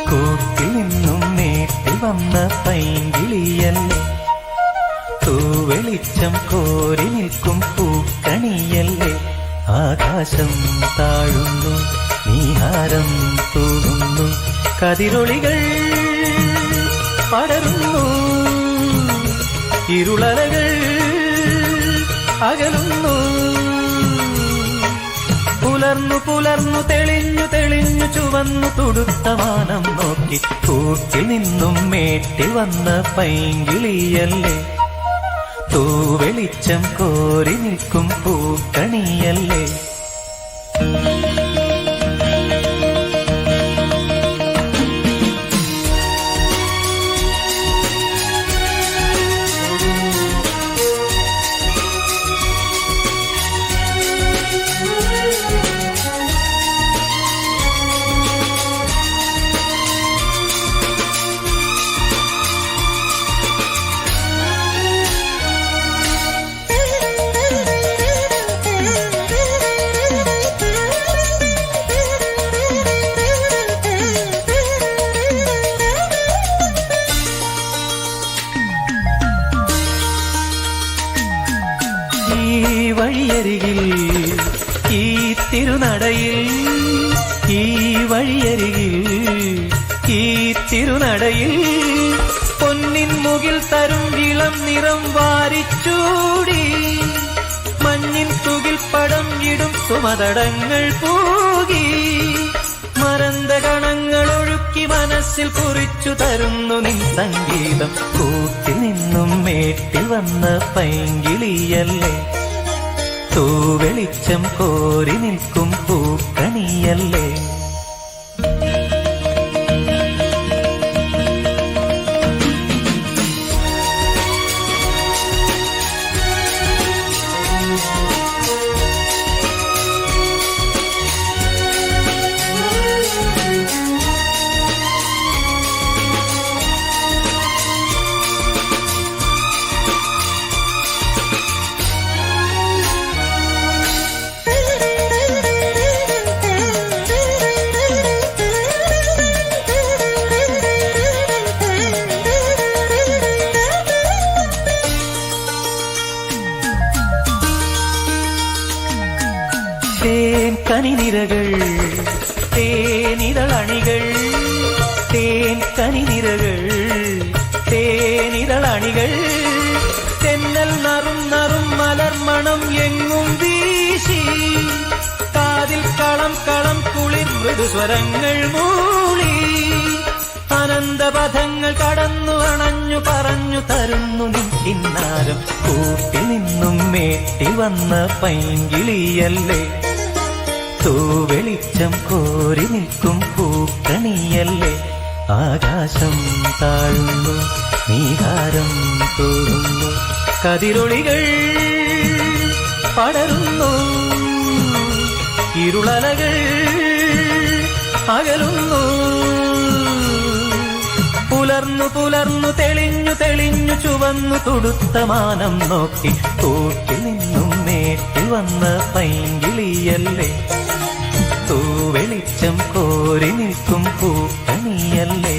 കൂട്ടിൽ നിന്നും മേട്ടിൽ വന്ന പൈങ്കിളിയല്ലേ, തൂവെളിച്ചം കോരി നിൽക്കും പൂക്കണിയല്ലേ. ആകാശം താഴുന്നു, നീഹാരം തൂകുന്നു, കതിരൊളികൾ പടരുന്നു, ഇരുളലകൾ അകലുന്നു. പുലർന്നു പുലർന്നു തെളിഞ്ഞു തെളിഞ്ഞു ചുവന്നു തുടുത്ത വാനം നോക്കി കൂട്ടിൽ നിന്നും മേട്ടിൽ വന്ന പൈങ്കിളിയല്ലേ, തൂവെളിച്ചം കോരി നിൽക്കും പൂക്കണിയല്ലേ. ഈ വഴിയരികിൽ ഈ തിരുനടയിൽ, ഈ വഴിയരികിൽ ഈ തിരുനടയിൽ പൊന്നിൻ മുകിൽ തരും ഇളം നിറം വാരിച്ചൂടി, മഞ്ഞിൻ തുകിൽ പടം ഇടും സുമതടങ്ങൾ പൂകി, മരന്ത കണങ്ങൾ ഒഴുക്കി മനസ്സിൽ കുറിച്ചു തരുന്നു നിൻ സംഗീതം. കൂട്ടിൽ നിന്നും മേട്ടിൽ വന്ന പൈങ്കിളിയല്ലേ, തൂവെളിച്ചം കോരി നിൽക്കും പൂക്കണിയല്ലേ. തേൻ കനിനിരകൾ തേനിതളണികൾ, തേൻ കനിനിരകൾ തേനിതളണികൾ, തെന്നൽ നറും നറും മലർമണം എങ്ങും വീശി, കാതിൽ കളം കളം കുളിർ മൃദുസ്വരങ്ങൾ മൂളി, അനന്തപഥങ്ങൾ കടന്നു അണഞ്ഞു പറഞ്ഞു തരുന്നു നിൻ കിന്നാരം. കൂട്ടിൽ നിന്നും മേട്ടിൽ വന്ന പൈങ്കിളിയല്ലേ, തൂവെളിച്ചം കോരി നിൽക്കും പൂക്കണിയല്ലേ. ആകാശം താഴുന്നു, നീഹാരം തൂകുന്നു, കതിരൊളികൾ പടരുന്നു, ഇരുളലകൾ അകലുന്നു. പുലർന്നു പുലർന്നു തെളിഞ്ഞു തെളിഞ്ഞു ചുവന്നു തുടുത്ത മാനം നോക്കി കൂട്ടിൽ നിന്നും മേട്ടിൽ വന്ന പൈങ്കിളിയല്ലേ, തൂവെളിച്ചം കോരി നിൽക്കും പൂക്കണിയല്ലേ.